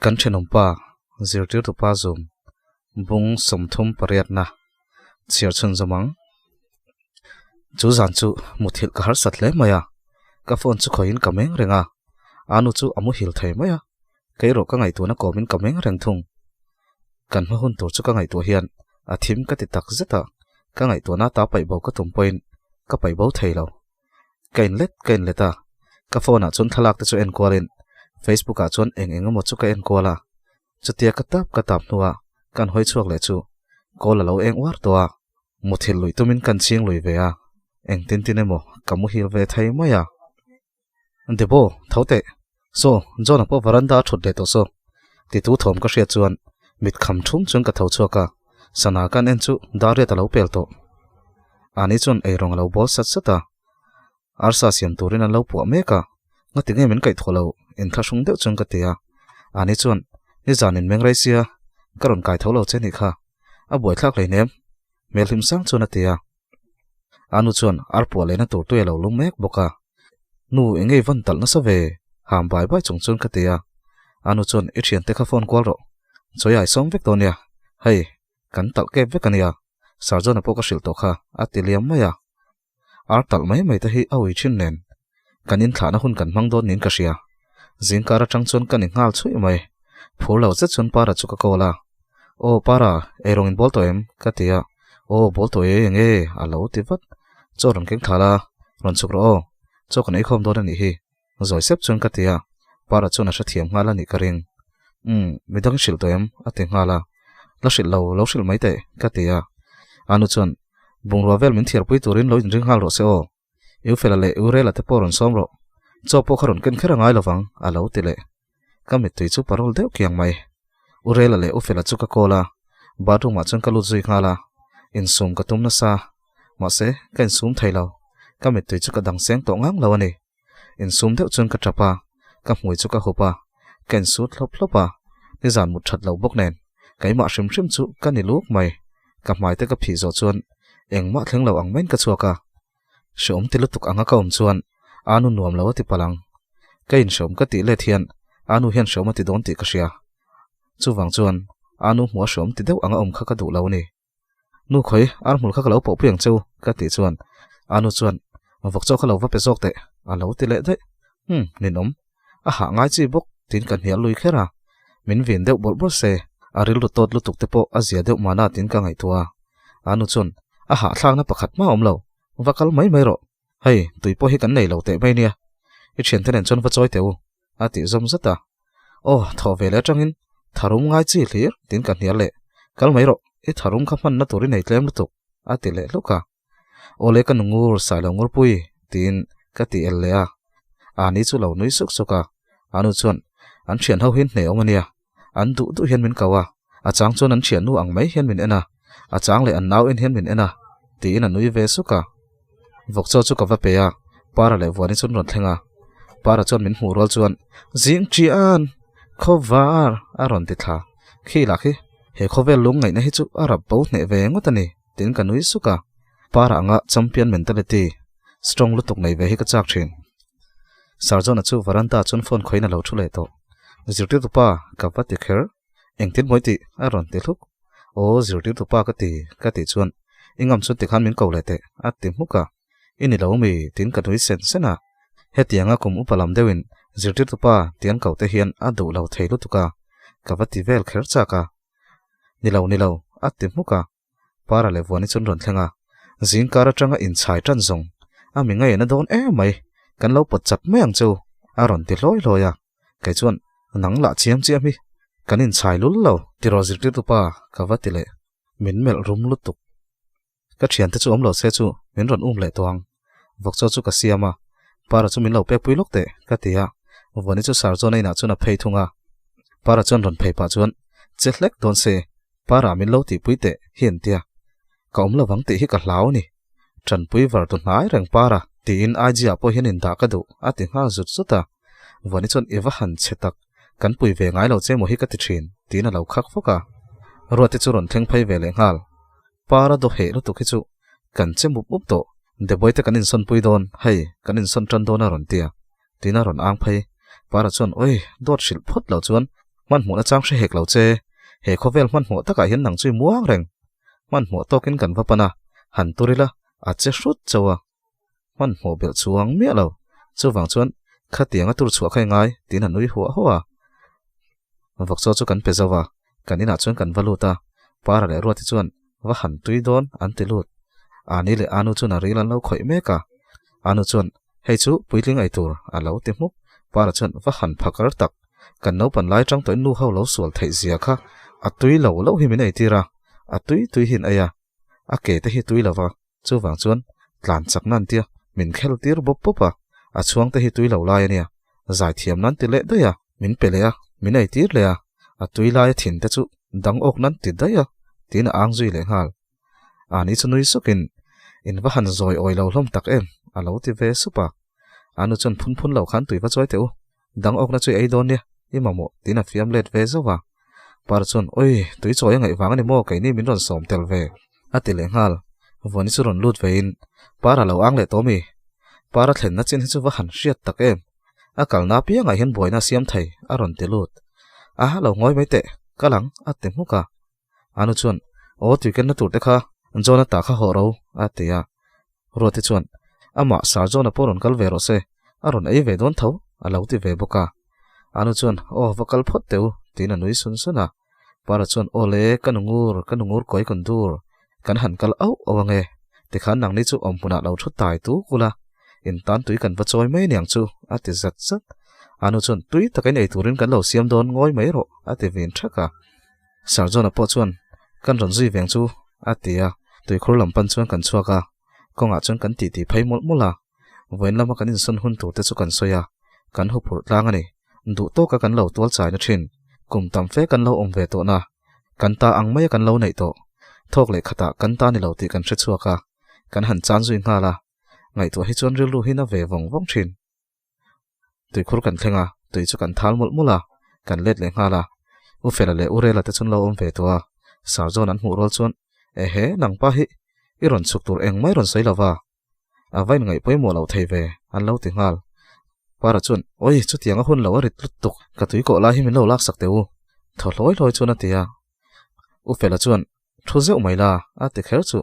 kan thenom pa zirtir tu pa zum bung somthum pariat na chiar chun zamang chu zan chu muthil ka har sat le maya ka phone chu khoin kameng renga anu chu amu hil thei maya kei ro ka ngai tu na komin kameng reng thung kan ma hun tur chu ka ngai tu hian a thim ka ti tak zeta ka ngai tu na ta pai bo ka tum point ka pai bo thei lo kain leta ka phone a chun thalak te chu en kwalin Facebook a chuan eng mo chu ka en kola chutia ka tap nuwa kan hoi chuak le chu kola lo eng war to a muthil lui tumin kan ching lui ve a eng tin emo kamu hil ve thai maya debo thote so jona po varanda thut le to so ti tu thom ka hria chuan mit kham thum chung ka tho chuaka sana kan en chu dare ta lo pel to ani chun ei rong lo bol sat sata arsa siam turin an lo pu meka ngati nge men kai tholo in thasung deuh chung ka tia ani chuan ni zanin mengrai sia karon kai tholo cheni kha a boi thlak leinem melhim sang chuna tia anu chuan arpo le na tur tu elo lung mek boka nu engei van tal na sa ve ham bai bai chung chung ka tia anu chuan i thian te kha phone call ro choyai som vek to nia hei kan tal ke vek ania sarjona po ka shil to kha atiliam maya ar tal mai ta hi awi thin nen kanin thana hun kan mangdon nin ka sia zingkara changchon kan ingal chui mai phurlo chet chun para chuka kola o para erong in bol to em katia o bol to e nge alo tivat choron keng thala ron chukro chok nei khom don ani hi zoi sep chun katia para chuna sha thiam ngala ni karing midang shil to em ate ngala la shil lo shil mai te katia anu chun bungro vel min thiar pui turin lo ring hal ro se o eu fela le eu rela te poron somro cho po kharon ken khera ngai lawang alo tile kamit tui chu parol deuh kiang mai urela le u fela chu ka kola bathroom ma chang kalu zui ngala in sum ka tum na sa ma se kan sum thailo kamit tui chu ka dang seng to ngang lawani in sum deuh chun ka trapa ka hmui chu ka hopa ken su thlopa ni zan mut that lo bok nen kai ma shrim chu ka ni luk mai ka mai te ka phi zo chuan engma thleng lo ang men ka chuaka shom tilutuk anga kaum chuan anu nuam lo ti palang kain shom ka ti le thian anu hian shom ti don ti ka sia chuwang chuan anu hmua shom ti deuh anga om kha ka du lo ni nu khoi ar mul kha ka lo po piang chu ka ti chuan anu chuan vok chaw kha lo va pe jok te a lo ti le de ninom a ha ngai chi bok tin kan hial lui khera min vin deuh bol bol se aril rutot lutuk te po azia deuh mana tin ka ngai tua anu chuan a ha thlang na pakhat ma om lo vakal mai ro hei tui po hi kan nei lo te mai nia i thian ten chon va choi teu ati zom zata o tho ve le tangin tharum ngai chi hlir tin kan hial le kal mai ro i tharum kha man na turi nei tlem lutuk ati le luka ole kan ngur sai lo ngur pui tin ka ti el le a ani chu lo nui suk suka anu chuan an thian ho hin ne omania an du hian min kawa a chang chon an thian nu ang mai hian min ena a chang le an nau in hian min ena ti in an nui ve suka vok chaw chu ka va pe a para le wani chun ron thlenga para chon min hmu rol chuan jing chi an khovar aron ti tha khi la khi he khovel lung ngai na hi chu arab bo ne ve ngotani tin ka nui suka para anga champion mentality strong lutuk nei ve hi ka chak thin sarjona chu varanda chun phone khoina lo thule to zirti tu pa ka va ti kher engtin moi ti aron ti thuk o zirti tu pa ka ti chuan ingam chu ti khan min ko le te ati muka ini lo mi tin ka nui sen sena hetianga kum upalam dewin zirti tu pa tian kau te hian adu lo theilu tuka ka va ti vel kher chaka ni lo ati muka para le wani chun ron thlenga zingkara tanga in chai tan zong ami ngai na don mai kan lo pot chap meang chu aron ti loi loya kai chuan nang la chiam hi kan in chai lul lo ti ro zirti tu pa ka va ti le min mel rum lutuk ka thian te chu om lo se chu min ron le tawang vok chaw chu ka siama para chu min lo pe pui lok te ka tia wani chu sar chon na chu na phei thunga para chon ron phei pa chuan chelek don se para min lo ti pui te hian tia ka om lo wang te hi ka hlau ni tran pui war tu hnai reng para ti in ajia po hian in da ka du ati nga zut zuta vani chon ewa han chetak kan pui ve ngai lo che mo hi ka ti thin tina lo khak foka ruati chu ron thleng phei ve le ngal para do he lo tu khi chu kan che mup mup to de boite kanin son pui don hei kanin son tran dona ron tia tina ron ang phei para chon oi dot shil phot lo chuan man mu na chang she hek lo che he khovel man mu taka hian nang chui muang reng man mu tokin kan va pana han turila a che hrut chawa man mu bel chuang mi lo chuwang chuan khatianga tur chhuak khai ngai tin han nui huwa huwa vok cho chu kan pe zawa kanina chuan kan valuta para le ruati chuan va han tui don an ti lut ani le anu chuan a rilan lo khoi meka anu chuan hei chu puitling ai tur a lo ti muk para chuan va han phakar tak kan no pan lai tang toi nu ho lo sual thei zia kha a tui lo lo hi min ai tira a tui hin aya a ke te hi tui lawa chuwang chuan tlan chak nan tia min khel tir bop popa a chuang te hi tui lo lai ania zai thiam nan ti le doya min pe le a min ai tir le a tui lai thin te chu dang ok nan ti daya tin ang zui le hal ani chu nui sukin in va han zoi oi lo hlom tak em a lo ti ve supa anu chon phun phun lo khan tui va choi teu dang ok na chui ai don nia imamo tin a fiam let ve zowa par chon oi tui choi ngai wang ani mo kai ni min ron som tel ve ati le hal voni chu ron lut ve in para lo ang le to mi para thlen na chin hi chu va han hriat tak em a kal na pia ngai hen boina siam thei a ron te lut a lo ngoi mai te kalang a te muka anu chuan o tui ken na tur te kha jona ta kha ho ro a te ya ro ti chuan ama sar jona poron kal ve ro se a ron ei ve don tho a lo ti ve boka anu chuan o vokal phot teu tin anui sun suna para chuan ole kanungur koi kun dur kan han kal au awange ti khan nang ni chu ompuna lo thu tai tu kula in tan tui kan va choi mai niang chu ati zat zat anu chuan tui takai nei turin kan lo siam don ngoi mai ro ati vin thaka sarjona po chuan kan ron zui veng chu atia tui khur lam pan chuan kan chuaka konga chuan kan ti phai mol mola voin lama kan in son hun tu te chu kan soya kan hu phur tlang ani du to ka kan lo tol chai na thin kum tam fe kan lo om ve to na kan ta ang mai kan lo nei to thok le khata kan ta ni lo ti kan hre chuaka kan han chan zui nga la ngai to hi chuan ril lu hina ve vong vong thin tui khur kan thlenga tui chu kan thal mol mola kan let le nga la u fela le urela te chun lo om ve to a sarjon an mu rol chuan e he nang pa hi i ron chuk tur eng mai ron sei lawa a vain ngai poi mo lo thei ve an lo ti ngal para chuan oi chu tianga hun lo rit lut tuk ka tui ko la hi min lo lak sak teu tho hloi hloi chuan atia u fela chuan thu zeu mai la a ti kher chu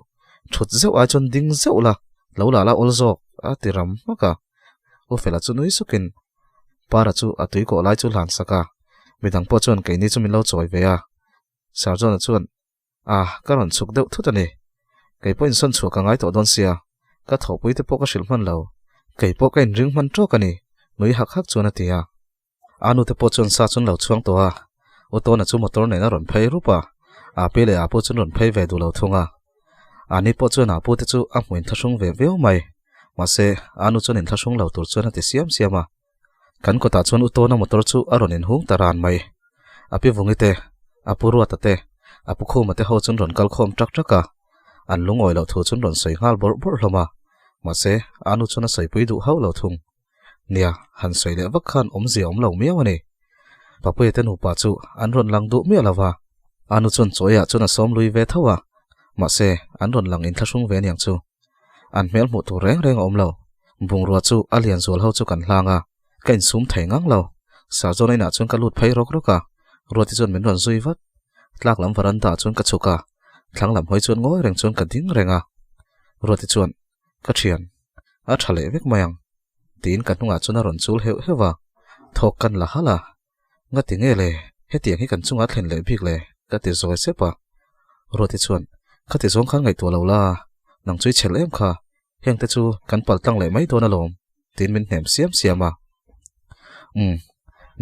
thut zeu a chon ding zeu la lo la la ol zok a ti ram maka u fela chu nui sukin para chu a tui ko lai chu lan saka midang po chuan kai ni chu min lo choi ve a sarjon chuan a karon chuk deuh thut ani kai point son chu ka ngai to don sia ka thopui te po ka shil man lo kai po kain ring man tro kani nui hak hak chuan atia anu te po chuan sa chun lo chuang to a o to na chu motor nei na ron phei rupa a pele a po chun ron phei ve du lo thunga ani po chuan a pu te chu a hmuin thasung ve veo mai ma se anu chuan in thasung lo tur chuan ati siam siama kan ko ta chuan u to na motor chu a ron in hung taran mai api vungite apu ruata te apu khoma te ho chun ron kal khom trak traka an lungoi lo thu chun ron sei ngal bor bor hloma ma se anu chuna sei pui du hau lo thung nia han sei le vak khan om zi om lo miaw ani papui te nu pa chu an ron lang du mi alawa anu chun choya chuna som lui ve thawa ma se an ron lang in thasung ve niang chu an mel mu tu reng reng om lo bung ruwa chu alian zol ho chu kan hlanga kain sum thei ngang lo sa zonai na chun ka lut phai rok roka ruati chun min ron zui vat tlak lam varanda chun ka chuka thlang lam hoi chun ngoi reng chun ka ding renga ruati chun ka thian a thale vek mayang tin kan hunga chuna ron chul heu hewa thok kan la hala nga ti nge le he tiang hi kan chunga thlen le bik le ka ti zoi sepa ruati chun ka ti zong khan ngai to lo la nang chui chel em kha heng te chu kan pal tang le mai do na lom tin min hnem siam siama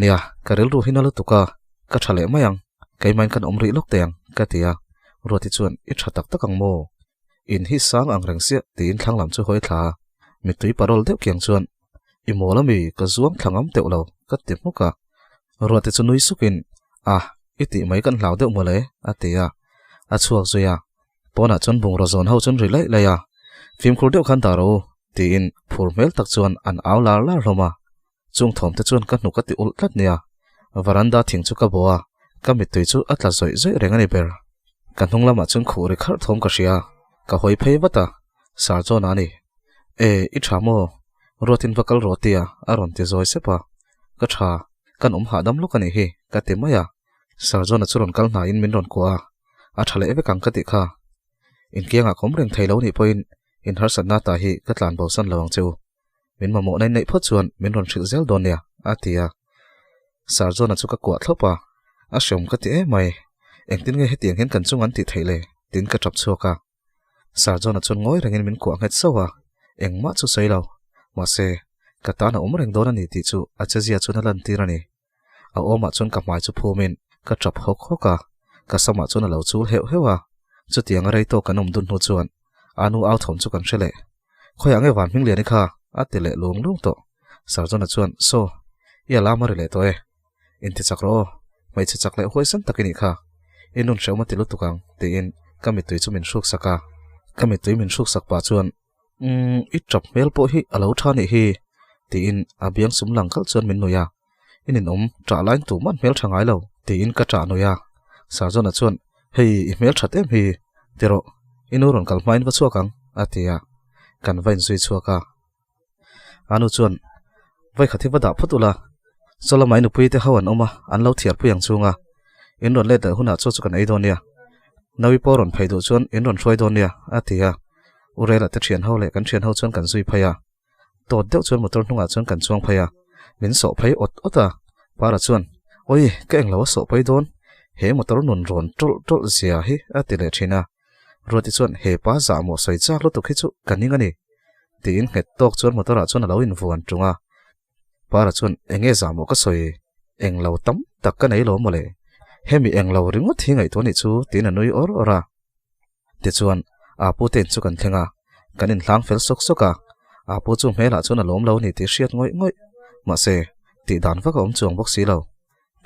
nia karel ru hinalu tuka ka thale mayang kai main kan omri lok teng ka tia ruati chuan I thatak takang mo in hi sang ang reng sia tin thlang lam chu hoi thla mi tui parol deuh kyang chuan I molami ka zuang thlangam teuh lo ka ti muka ruati chu nui sukin I ti mai kan hlau deuh mole a tia a chuak zoya pona chon bung ro zon ho chon rilai laya phim khur deuh khan ta ro tin phur mel tak chuan an aw lar lar hloma chung thom te chuan ka hnu ka ti ul tlat nia varanda thing chu ka boa ka mi tui chu atla zoi zoi rengani ber kan hnung lama chun khuri khar thom ka ria ka hoi phei wata sar chon ani I thamo rotin vakal rotia aron ti zoi sepa ka tha kan ha dam lo kani hi ka te maya sar chon churon kal na in min ron kwa a thale ve kang ka ti kha in kianga khom reng thailo ni point in har sanna ta hi ka tlan bo san lawang chu min ma mo nai nei pho chuan min ron thil zel don nia atia sar chon chu ka kwa thlopa a shom ka ti mai engtin nge hetiang hen kan chung an ti theile tin ka thap chuaka sar chon chun ngoi rengin min kwa nget sowa engma chu seilo ma se katana reng don ani ti chu achazia chuna lan tirani a oma chun ka mai chu phumin ka thap hok hoka ka sama chuna lo chul heu hewa chu tiang rei to kanom dun hu chuan anu au thom chu kan hrele khoya nge wan hming liani kha atile lung lung to sar chon chuan so ya lama rile to in ti chakro mai che chakle hoi san takini kha inun shema tilu tukang te in kami tui chu min shuk saka kami tui min shuk sak pa chuan I trap mel po hi alo thani hi ti in abiang sumlang kal chuan min noya inin tra line tu man mel thangai lo ti in ka tra noya sar chon chuan hei mel that em hi tero inuron kal main wa chuakang atia kan vain zui chuaka anu chuan vai khathi wada phutula sola mai nu pui te hawan oma an lo thiar puyang chunga in ron le da huna chu chu kan ei donia nawi poron phaidu chuan in ron hroi donia atia urela te thian ho le kan thian ho chuan kan zui phaya to deuh chuan motor hnunga chuan kan chuang phaya min so phai ota para chuan oi ka englo so phai don he motor nun ron tol zia hi atile thina roti chuan he pa za mo soi chak lo tu khichu kaning ani tin het tok chuan motor a chuan alo in vuan tunga para chuan enge za mo ka soi englo tam tak ka nei lo mole hemi englo ringot hi ngai to ni chu tin anui or ora ti chuan a pu ten chu kan thlenga kanin hlang fel sok soka a pu chu mela chuan alom lo ni ti hriat ngoi ma se ti dan va kom chuang bok si lo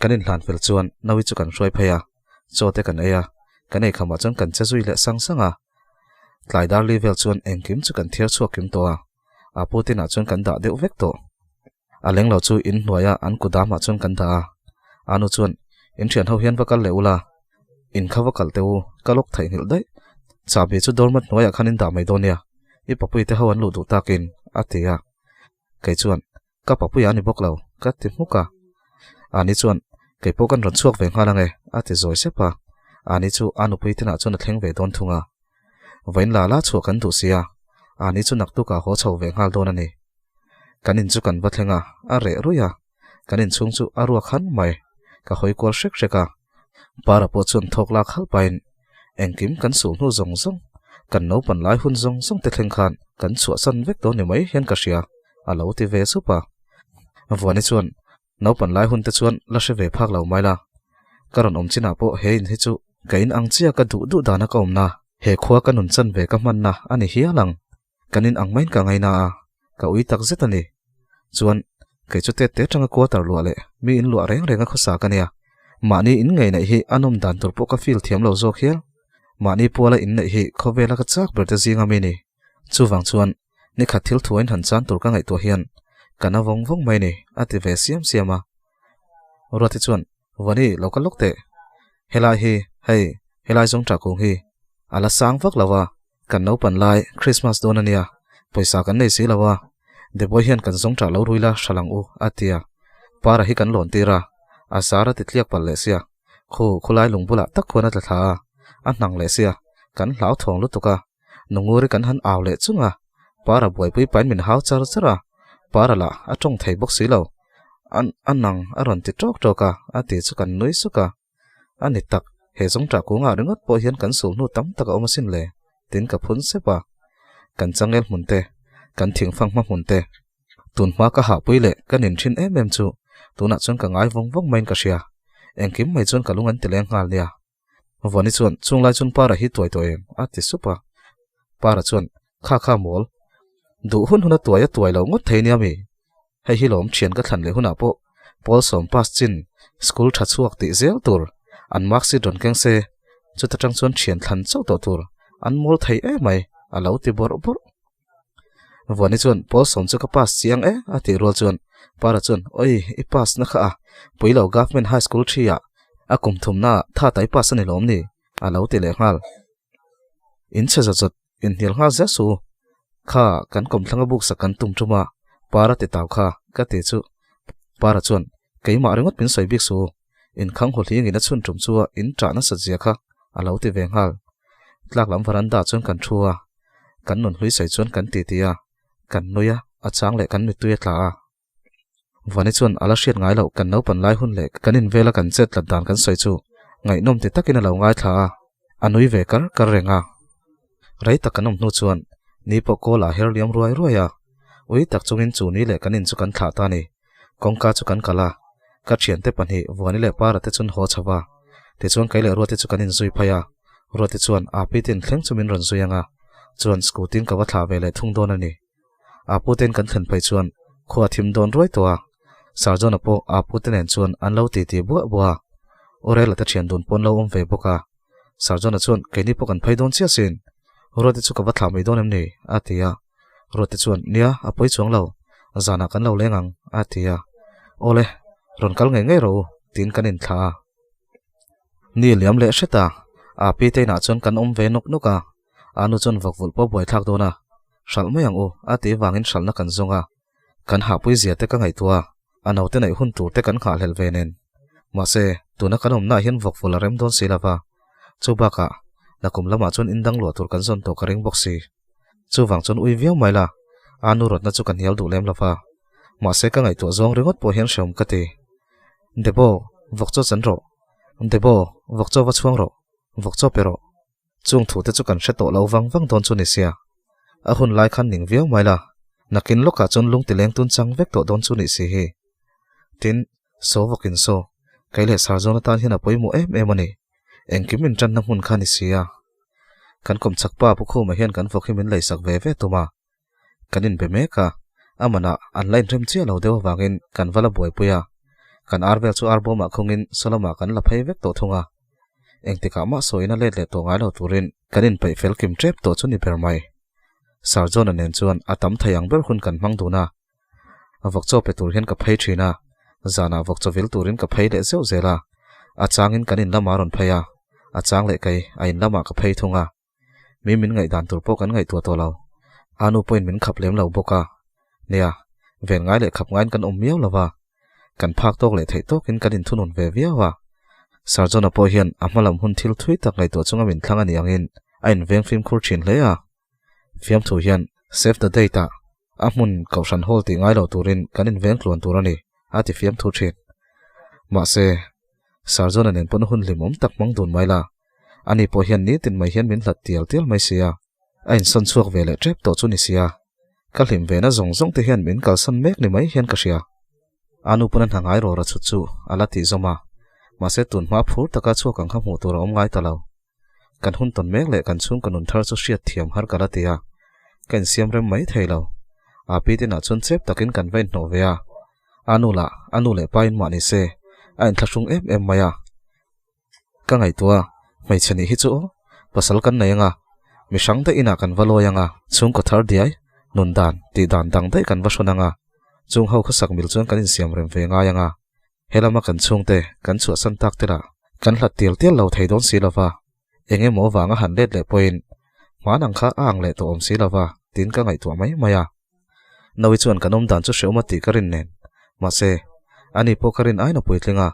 kanin hlan fel chuan nawi chu kan hroi phaya chote kan eya kanei khama chuan kan chazui le sanga tlai dar level chuan engkim chu kan thiar chuak kim to a pu tin a chuan kan da deuh vek to aleng lo chu in hnuaya an kudama chuan kan da anu chuan in thian ho hian vakal leula in khawakal teu kalok thai hil dai chabe chu dormat hnuaya khanin da mai donia I papui te hawan lu du takin atia kai chuan ka papui ani bok lo ka ti muka ani chuan kai pokan ron chuak ve ngalange ati zoi sepa ani chu anu pui tina chuan a thleng ve don thunga vain la la chuak kan du sia ani chu nak tu ka ho chho ve ngal don ani kanin chu kan va thlenga a re ruya kanin chung chu arua khan mai ka hoi kol shrek shreka para po chun thok la khal pain engkim kan su nu zong zong kan no pan lai hun zong zong te thleng khan kan chua san vek to ni mai hian ka ria alo ti ve supa avani chuan no pan lai hun te chuan la she ve phak lo mai la karon china po he in hi chu kain ang chia ka du dana ka omna he khwa ka nun chan ve ka man na ani hi alang kanin ang main ka ngai na ka ui tak zetani chuan kai chu te tanga ko tar lo le mi in lo reng renga khosa ka nia mani in ngai nei hi anom dan tur po ka fil thiam lo zo khial mani pola in nei hi khovela ka chak berte zinga mi ni chuwang chuan ni khathil thuin han chan tur ka ngai to hian kana vong mai ni ati ve siama roti chuan wani lokal lokte helai hi hei helai jong tra kung hi ala sang vak lawa kan no pan lai Christmas donania poisa kan nei si lawa de boy hian kan jong tra lo ruila shalang u atia para hi kan lon tira asara ti tliak pal le sia khulai lungbula tak khona tla tha a hnang le sia kan hlau thong lu tuka nunguri kan han aw le chunga para boy pui pain min hau char chara para la atong thei bok si lo anang aron ti tok toka ati chu kan nui suka ani tak he jong tra kunga ringot po hian kan su nu tam taka omasin le tin ka phun sepa kan changel munte kan thing phang ma munte tun ma ka ha puile kan in thin em chu tuna chon ka ngai vong main ka sia engkim mai chon kalungan teleng ngal nia vani chon chunglai chon para hi toy ati supa para chon kha mol du huna tuai lo ngot theini ami hei hi lom thian ka thlan le huna po pol som pas chin school tha chuak ti zel tur an marksi don keng se chuta tang chon thian thlan chau to tur an mol thei e mai alo ti bor vani chon pol som chu ka pas chiang ati rol chon para chuan oi I pass na kha poilo government high school thia akum thumna tha tai pass ani lom ni alo ti le ngal in che zat in hil nga za su kha kan kom thlanga buk sakan tum tuma para te taw kha ka te chu para chuan keima ringot pin soi bik su in khang hol hi ngina chun tum chuwa in tra na sajia kha alo ti ve ngal tlak lam varanda chuan kan thua kan non hlui sai chuan kan ti tia kan noya achang le kan mi tuya tla vani chuan ala hriat ngai lo kan no pan lai hun le kan in vela kan chet lat dan kan soi chu ngai nom ti takin alo ngai thla anui ve kar renga rei takanom nu chuan ni po ko la herliam ruai ruaya ui tak chungin chu ni le kanin chu kan thla ta ni kongka chu kan kala ka thian te pani wani le para te chun ho chawa te chuan kaile ro te chu kanin zui phaya ro te chuan api tin thleng chumin ron zuyanga chuan scootin ka wa thla ve le thung don ani apu ten kan thlen pai chuan khuwa thim don roi towa sarjon apo apu ten en chuan an lo ti ti bua ore la ta thian dun pon lo om ve boka sarjon a chuan keini po kan phai don chia sin ro te chu ka wa thla mai don em ni atia ro te chuan nia apoi chuang lo zana kan lo lengang atia ole ron kal nge ro tin kanin thla ni liam le sheta api te na chuan kan om ve nok noka anu chuan vakvul po boi thak dona shal mayang o ati wangin shalna kan zonga kan ha pui zia te ka ngai tua anau te nei hun tur te kan kha hlel venen ma se tuna kanom na hian vakvul rem don silava chubaka nakum lama chuan indang lo tur kan zon to karing boxi chuwang chuan ui viau maila anu rot na chu kan hial du lem lova ma se ka ngai tu zong ringot po hian shom kati debo vokcho chanro debo vokcho wa chuang ro vokcho pero chung thu te chu kan hre to lo wang don chu ni sia a hun lai khan ning viau maila nakin loka chun lung ti leng tun chang vek to don chu ni si hi tin so vokin so kaile sarjona tan hian a poimu em ani engkimin tran na mun khani sia kan kom chakpa pu khu ma hian kan vokhimin leisak ve ve tuma kanin be meka amana online rem chia lo dewa wangin kan vala boi puya kan arbel chu arboma khungin solama kan la phei vek to thunga engtika ma soina le to ngai lo turin kanin pai fel kim trep to chu ni permai sarjona nen chuan atam thayang ber hun kan mang duna avokcho petur hian ka phei thina zana vokcho vil turin ka phei le zeu zela achangin kanin lama ron phaya achang le kai ain lama ka phei thunga mi min ngai dan tur po kan ngai to lo anu point min khap lem lo boka nia ven ngai le khap ngain kan miau lawa kan phak tok le thei tok in kanin thunun ve viawa sarjona po hian amalam hun thil thui tak ngai to chunga min thlang ani angin ain veng film khur thin le a fiam thu hian save the data amun kausan hol ti ngai lo turin kanin veng tlon turani ati fiam thu thin ma se sarjona nen pon hun limom tak mang dun maila ani po hian ni tin mai hian min hlat tial mai sia ain son chuak vele trep to chu ni sia kalim ve na zong te hian min kal san mek ni mai hian ka sia anu punan hangai ro ra chu ala ti zoma ma se tun ma phur taka chu kang kha mu tur om ngai talo kan hun ton mek le kan chung kanun thar chu hriat thiam har kala tia kan siam rem mai theilo api te na chun chep takin kan vein no vea anu le pain ma ni se ain thlasung em maya ka ngai tua mai chani hi chu pasal kan nayanga mi sang te ina kan valoyanga chung ko thar diai nun dan ti dan dang dai kan vasonanga chung ho khasak mil chuan kan in siam rem ve nga yanga helama kan chung te kan chu san tak tela kan hlat tial lo thei don silova enge mo wanga han let le point manang kha ang le to om silova tin ka ngai tua mai maya nawi chuan kanom dan chu shoma ti karin nen ma se ani po karin ai na puitlinga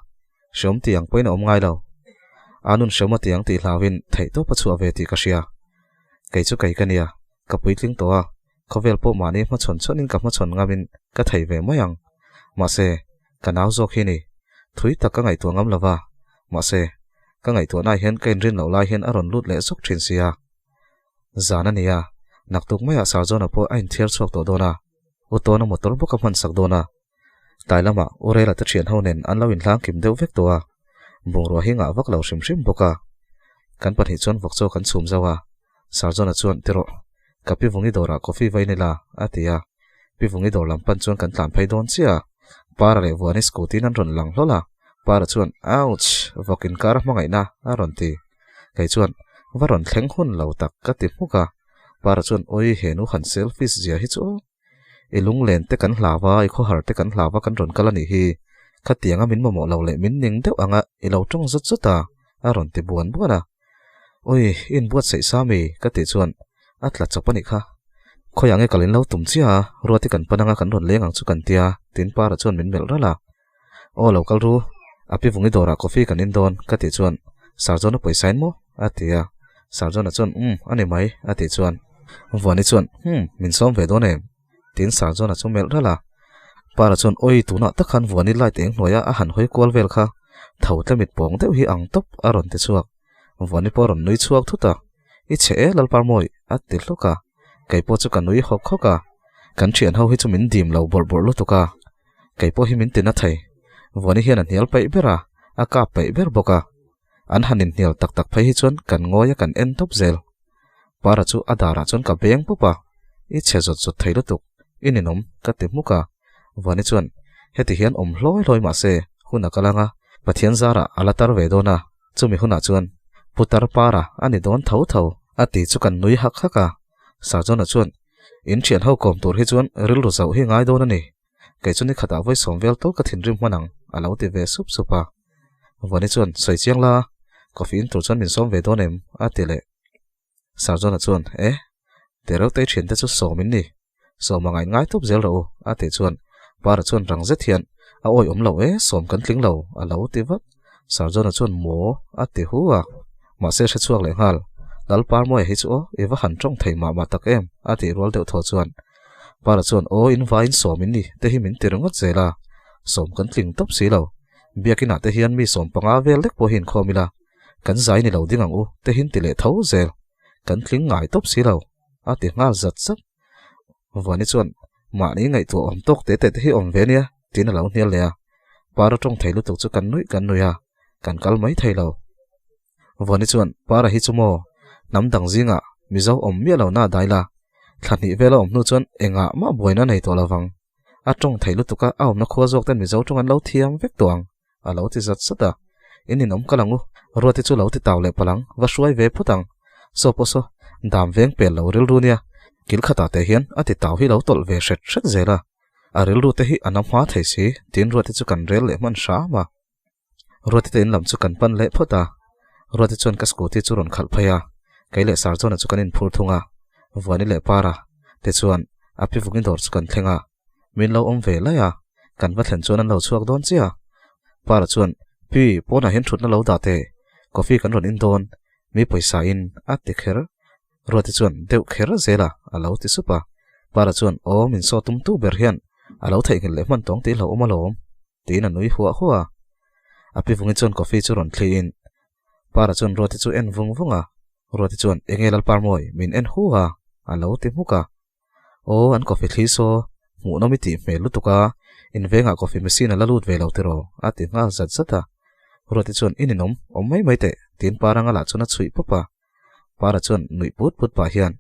shom tiang poina om ngai lo anun shoma tiang ti hlawin thei to pachu ave ti ka sia kai chu kai kania ka puitling to a khovel po mani ma chon chonin ka ma chon ngamin ka thei ve mayang ma se kanau zo khini thui tak ka ngai to ngam lawa ma se ka ngai to na hian kain rin lo lai hian aron lut le sok thin sia zana nia naktuk maya sarjona po ain thiar chok to dona utona motor bo ka man sak dona tailama orela ta thian honen an lo in hlang kim deuh vek to a bungro hinga vak lo shim boka kan pathi chon vokcho kan chum zawa sarjona chuan tero kapi vungi dora coffee vainila atia pi vungi dor lampan chuan kan tlan phei don chia para le wani scooty nan ron lang hlola para chuan ouch vokin kar mangai na aron ti kai chuan varon thleng hun lo tak ka ti muka para chuan oi henu han selfies zia hi chu lung len te kan hlawa I kho har te kan hlawa kan ron kala ni hi khatianga min mo lo le min ning deuh anga I lo tong zut zuta a ron ti buan buana oi in buat sei sami ka ti chuan atla chapani kha khoyange kalin lo tum chia ruati kan pananga kan ron lengang chu kan tia tin para chuan min mel rala o local ru api vungi dora coffee kan in don ka ti chuan sarjona poisain mo atia sarjona chuan ani mai ati chuan wani chuan min som ve don em tin sarjona chu mel rala para chuan oi tuna takhan wani lai teng hnoya a han hoi kwal vel kha thau tlamit pong deuh hi ang top aron te chuak wani poron nui chuak thuta I che lalpar moi ati hloka kaipo chu kan nui hok khoka kan thian ho hi chu min dim lo bor bor lu tuka kaipo hi min tina thai wani hian an hial pai bera a ka pai ber boka an hanin hial tak tak phai hi chuan kan ngoya kan en top zel para chu adara chuan ka beng pupa I che zot zot thai lutuk ininom ka ti muka wani chuan heti hian hloi hloi ma se huna kalanga pathian zara alatar ve dona chumi huna chuan putar para ani don thau thau ati chu kan nui hak haka sarjona chuan in thian ho kom tur hi chuan ril ru zau hi ngai don ani kai chuni khata voi somvel to ka thin rim manang alo ti ve sup supa wani chuan soi chiang la coffee in tur chuan min som ve don em atile sarjona chuan terau te thian te chu somin ni so mangai ngai top zel ro ati chuan para chuan rang ze thian a oi lo som kan tling lo alo ti wat sarjona chuan mo ati huwa ma se se chuak le hal dal par mo hi chu ewa han tong thei ma tak em ati rol deuh tho chuan para chuan in vain somin ni te hi min tirungot zela som kan tling top si lo biakina te hian mi som panga vel lek po hin khomila kan zai ni lo dingang te hin tile tho zel kan tling ngai top si lo ati ngal zat zat wani chuan ma ni ngai tu tok te hi ve nia tin lo nial le para tong thei lu tuk chu kan nui ya kan kal mai thei lo wani chuan para hi chu mo nam dang zinga mizo mi lo na daila thani velo nu chuan enga ma boina nei to lawang a tong thei lu tuka na kho jok ten mizo tong an lo thiam vek tuang a lo ti zat sata ininom kalangu ruati chu lo ti taw le palang wa suai ve phutang so poso dam veng pel lo ril runia kil khata te hian ati taw hi lo tol ve shet shet zela a ril ru te hi anam hma thei si tin ruati chu kan rel le man sha ma ruati te in lam chu kan pan le phota ruati chuan ka scooty chu ron khal phaya kaile sarjona chu kan in phur thunga wani le para te chuan api vungin dor chu kan thlenga min lo ve la ya kan va thlen chuan an lo chuak don chia para chuan pi pona hen thut na lo da te coffee kan ron in don mi poisa in ati kher ruati chuan deuh kher zela alo ti supa para chuan min so tum tu ber hian alo thei ngel le man tong ti lo omalom tin anui huwa api vungin chuan coffee chu ron thli in para chuan ruati chu en vunga ruati chuan engel par moi min en huwa alo ti muka an coffee thli so mu no mi ti me lutuka in venga coffee machine la lut ve lo tero ati nga zat zata ruati chuan ininom mai te tin paranga la chuna chui papa para chuan nui put pa hian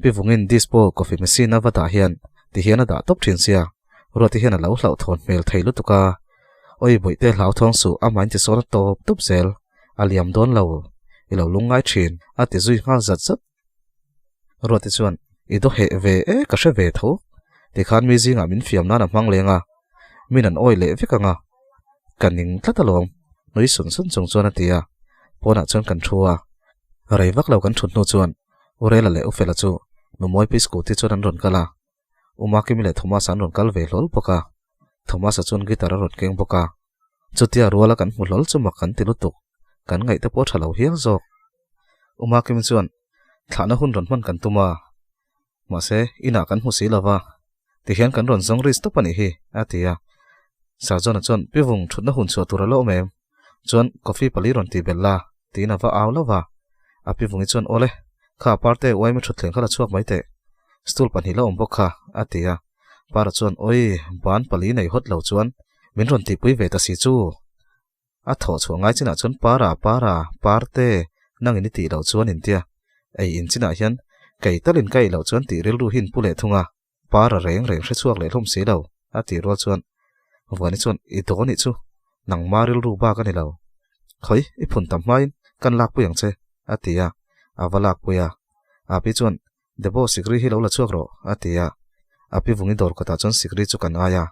pi vungin dispo coffee machine avata hian ti hian da top thin sia ruati hian lo hlau thon mel thei lutuka oi boite hlau thong su amain ti sona top zel aliam don lo ilo lungai thin ati zui ngal zat zat ruati chuan ido he ve ka she ve tho ti khan mi zinga min fiam na mang lenga min an oi le vekanga kaning tlatalom noi sun chung chuan atia pona chuan kan thua rei vak lo kan thut no chuan urela le ufela chu no moi pi scooty chuan an ron kala uma ki mi le thomas an ron kal ve lol poka thomas chuan gitar ron keng poka chutia ruala kan mu lol chu mak kan ti lutuk kan ngai te po thalo hiang zok uma ki mi chuan thana hun ron man kan tuma ma se ina kan hu si lawa ti hian kan ron zong ris to pani hi atia sarjona chuan pi vung thutna hun chu turalo mem chuan coffee pali ron ti bella tina va aw lawa api vungi chuan ole kha parte wai mi thutthleng khala chuak mai te stool pani lo ombokha atia para chuan ban pali nei hot lo chuan min ron ti pui ve ta si chu a tho chuangai china chuan para parte nangini ti lo chuan in tia ei in china hian kai talin kai lo chuan ti ril ru hin pule thunga para reng hre chuak le hlom si lo ati ro chuan wani chuan I doni chu nang maril ru ba ka ni lo khoi I phun tam mai kan lak puyang che atia avalak puya api chuan debo sikri hi lo la chuak ro atia api vungi dor kota chon sikri chu kan aya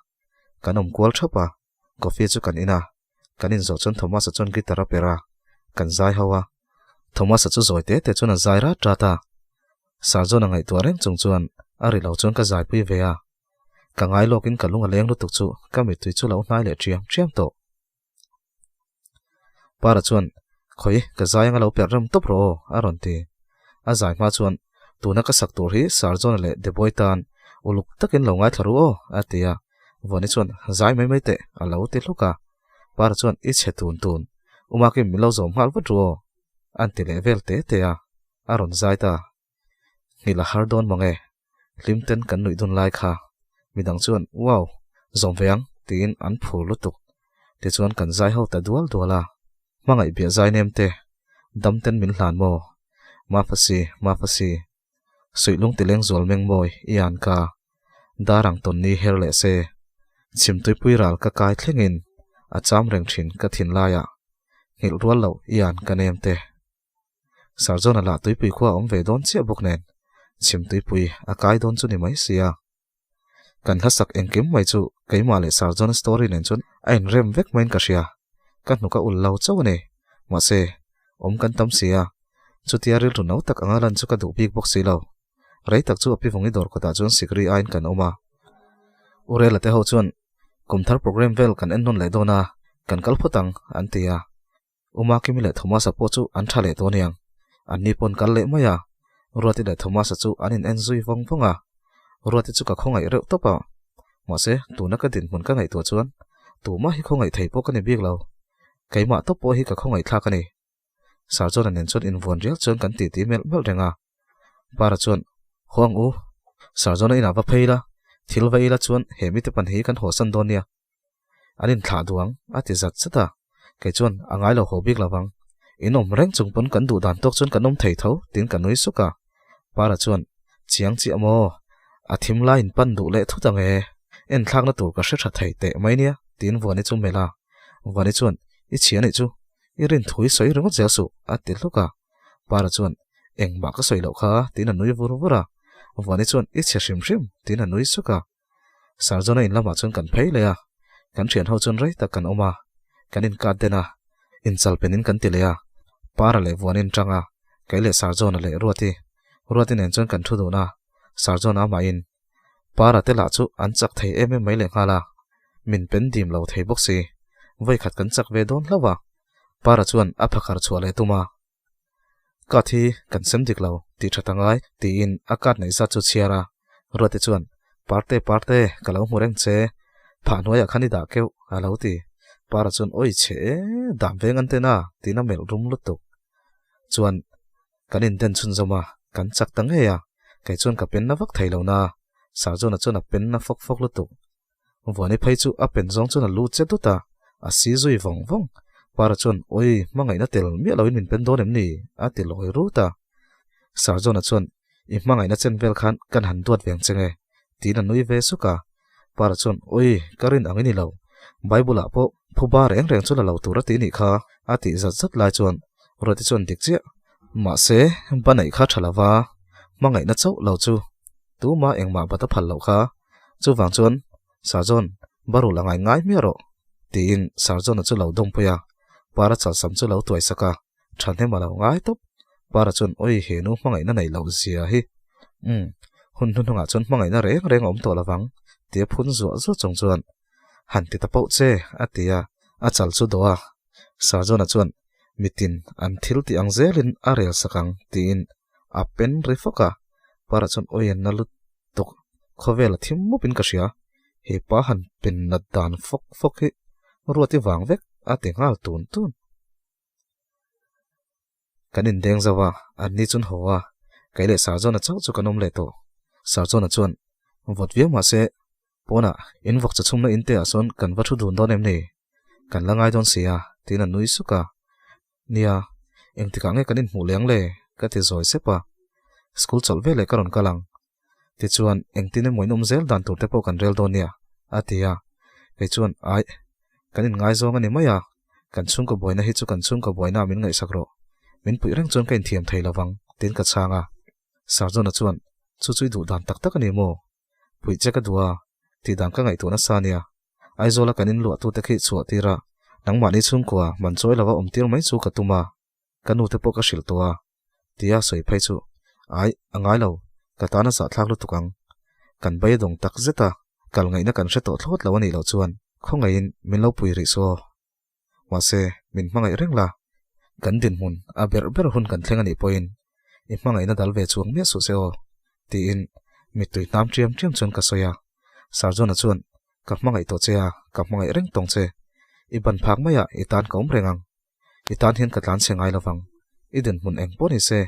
kanom kwal thapa coffee chu kan ina kanin zo chon Thomas chon gitara pera kan zai hawa Thomas chu zoite te chon zaira trata sarjon angai tuareng chungchuan ari lo chon ka zai pui veya ka ngai lokin kalunga leng lutuk chu kami tui chu lo nai le triam to para chuan khoi ka zai nga lo per ram top ro aron ti a zai ma chuan tuna ka sak tur hi sarjon le de boitan uluk takin lo ngai tharu o atia voni chuan zai mai te a lo ti hluka para chuan I che tun umaki milo zom hal vat ro anti level te a aron zai ta ngila hardon mange limten kan nui dun lai kha midang chuan wow zom veang tin an phur lutuk ti chuan kan zai ho ta duala mangai bia zai nem te damten min hlan mo ma phasi suilung tileng zol meng moi ian ka darang ton ni herle se chimtui puiral ka kai thlengin a cham reng thin ka thin laya ngil rual lo ian ka nem te sarjona la tui pui khuwa om ve don chia buk nen chimtui pui a kai don chu ni mai sia kan hasak engkim mai chu keima le sarjona story nen chun ain rem vek main ka sia kan nuka ul lau chaw ne ma se om kan tam sia chutiaril ru nau tak angalan chu ka du big box si lo rei tak chu api vongi dor kota chun sikri ain kan oma urela te ho chuan kumthar program vel kan en non le dona kan kalphotang antia uma kimi le Thomas apo chu an thale to niang anni pon kal le maya ruati le Thomas chu anin enjoy vonga ruati chu ka khongai reu topa ma se tuna ka din mun ka ngai to chuan tu ma hi khongai thei po ka ni bik lo keima to po hi ka khongai thla ka ni sarjon nen chon in von rial chon kan ti mel renga para chon huang u sarjon ina va pheila thilveila chuan hemi te pan hi kan hosan donia anin thla duang ati zat chata ke chuan angai lo hobik lawang inom reng chungpon kan du dan tok chon kanom thei tho tin kanoi suka para chuan chiang chi amo athim la in pan du le thutang e en thlakna tur ka hre tha thei te mai nia tin voni chu mela voni chuan I chiani chu irin thui soi ringo jesu ati hluka para chuan engba ka soi lo kha tin anui vura vani chuan I che hrim tin anui suka sarjona in lama chuan kan phei leya kan thian ho chuan rei tak kan oma kanin ka dena in chalpenin kan ti leya para le vonin tanga kaile sarjona le ruati nen chuan kan thu do na sarjona ma in para te la chu an chak thei em mai le ngala min pen dim lo thei box si voi khat kan chak ve don lawa para chuan a phakhar chhuale tuma ka thi kan sem dik lo ti thatangai ti in akat nei za chu chiara ruati chuan parte kalau mureng che pha noya khani da keu alo ti para chuan oi che dam veng an te na tina mel rum lutuk chuan kanin den chun zoma kan chak tang he ya kai chuan ka pen na vak thei lo na sarjona chuan a pen na fok lutuk vani phei chu a pen zong chuan a lu che tu ta a si zui vong para chuan oi mangai na tel mi lo in min pen don em ni a ti loi ru ta sarjona chuan I mangai na chen vel khan kan han duat veng chenge tina nui ve suka para chuan oi karin angini lo bible a po phuba reng chu la lo tura ti ni kha ati zat lai chuan roti chuan dik che ma se banai kha thalawa mangai na chau lo chu tu ma engma bata phal lo kha chu wang chuan sarjon baru langai ngai mi ro tin sarjon chu lo dong puya para chal sam chu lo tuai saka thane ma lo ngai top para chuan oi he nu mangai na nei lo zia hi hun nga chuan mangai na reng om to lawang te phun zo chong chuan han ti ta pau che atia a chal chu doa sarjona chuan mitin an thil ti angzelin a rel sakang tin a pen rifoka para chuan oi an nalut tok khovel thim mupin ka sia he pa han pen na dan fok hi ruati wang vek ati ngal tun kanin deng zawa anni chun howa kaile sarjona chau chu kanom le to sarjona chuan vot viau ma se pona in vok chachumna inte ason kan va thu dun don em ni kan langai don sia tin an nui suka nia engtika nge kanin mu leng le ka ti zoi sepa school chol ve le karon kalang ti chuan engtine moinom zel dan tur te po kan rel don nia atia ke chuan ai kanin ngai zong ani maya kan chung ko boina hi chu kan chung ko boina min ngai sakro min pui reng chon kain thiam thei lawang tin ka changa sarjona chuan chu chui du dan tak tak ani mo pui che ka dua ti dang ka ngai tu na sa nia ai zola kanin lu tu te khi chu tira nang ma ni chung kwa man choi lawa tir mai chu ka tuma kanu te po ka shil towa tia soi phai chu ai angai lo ka ta na sa thlak lu tukang kan bai dong tak zeta kal ngai na kan hre to thlot lawa ni lo chuan khongai in min lo pui ri so wa se min mangai reng la kan din mun a ber hun kan thlenga ni poin i mangai na dal ve chuang me su se o ti in mi tui nam triam chun ka soya sarjona chuan ka mangai to chea ka mangai reng tong che i ban phak maya i tan kom rengang i tan hian ka tlan sengai lawang i din mun eng poni se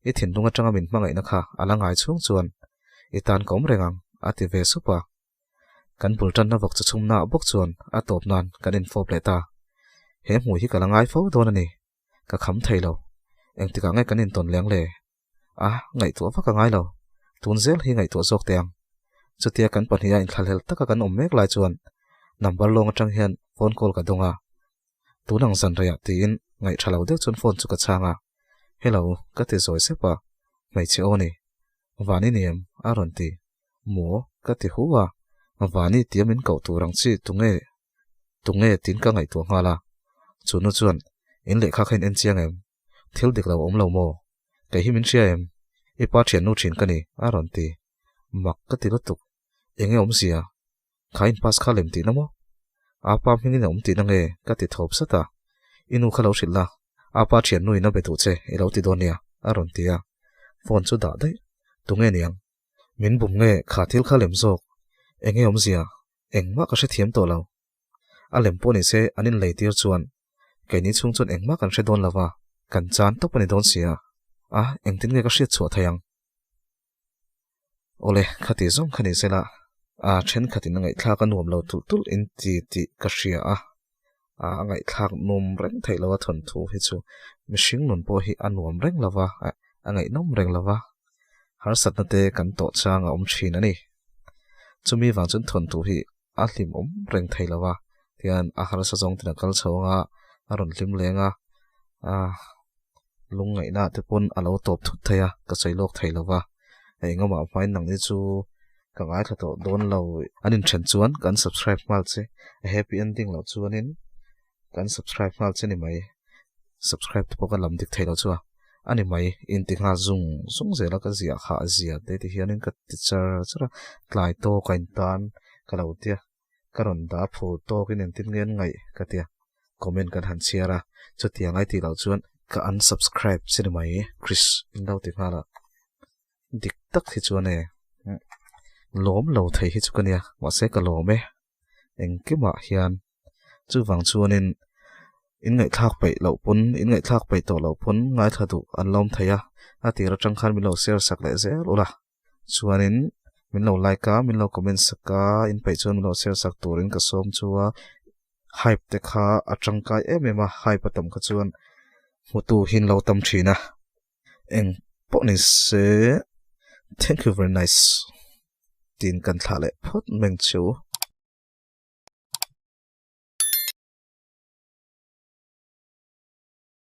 i thin dunga tanga min mangai na kha alangai chung chuan i tan kom rengang ati ve supa kan bultan na vok chu chum na bok chuan a top nan kan in fo pleta he mu hi kalangai fo don ani ka kham thailo eng tika ngai kan in ton leng le a ngai tu fa ka ngai lo tun zel hi ngai tu zok teang chutia kan pahnia in thalhel taka kan om mek lai chuan number long atang hian phone call ka donga tunang san ria tin ngai thalo deuh chun phone chu ka changa hello ka ti zoi sepa mai che oni wani niam aron ti mo ka ti huwa wani tiamin kau turang chi tunge tin ka ngai tu ngala chunu chuan in le kha khain en chiang em thil dik lo om lo mo kai hi min sia em i pa thian nu thin ka ni aron ti mak ka ti lutuk enge om sia khain pas kha lem ti na mo apa mingin om ti na nge ka ti thop sata inu khalo shilla apa thian nu ina betu che i lo ti donia aron tia phone chu da dai tunge niang min bum nge kha thil kha lem zok enge om sia engma ka se thiam to lo a lem poni se anin leitir chuan kai ni chung chun engma kan se don lawa kan chan to pani don sia a engtin nge ka hriat chu thayang ole khati zong khani sela a then khatin ngai thla ka nuam lo tul in ti ka hria a ngai thak num reng thei lawa thon thu hi chu mishing nun po hi anuam reng lawa a ngai nom reng lawa har sat na te kan to changa om thin ani chumi wang chun thon thu hi a hlim om reng thei lawa tian a har sa jong tina kal chawanga aron hlim lenga a lung ngai na te pon alo top thut thaya ka chailok thei lawa enga ma main nang ni chu ka ngai tha to don lo anin chen chuan kan subscribe mal che a happy ending lo chuanin kan subscribe mal che ni mai subscribe to ka lam dik thei lo chuwa ani mai in ti nga zung zela ka zia kha zia te ti hianin ka teacher chara tlai to kain tan ka lo tia karon da pho to kin en tin ngen ngai ka tia comment kan han chiara chu tia ngai ti lo chuan ka unsubscribe che ni mai Chris in lo ti khala dik tak hi chuan e lom lo thei hi chu kania wa se ka lome eng ki ma hian chu wang chuanin in ngai thak pai lo pun in ngai thak pai to lo pun ngai thadu an lom theya ati ra tang khan mi lo share sak le ze lola chuanin min lo like ka min lo comment saka in pai chuan min lo share sak turin ka som chuwa hype te kha atang kai emema hype tam kha chuan mutu hin lo tam thina eng poni se thank you very nice tin kan thale phot meng chu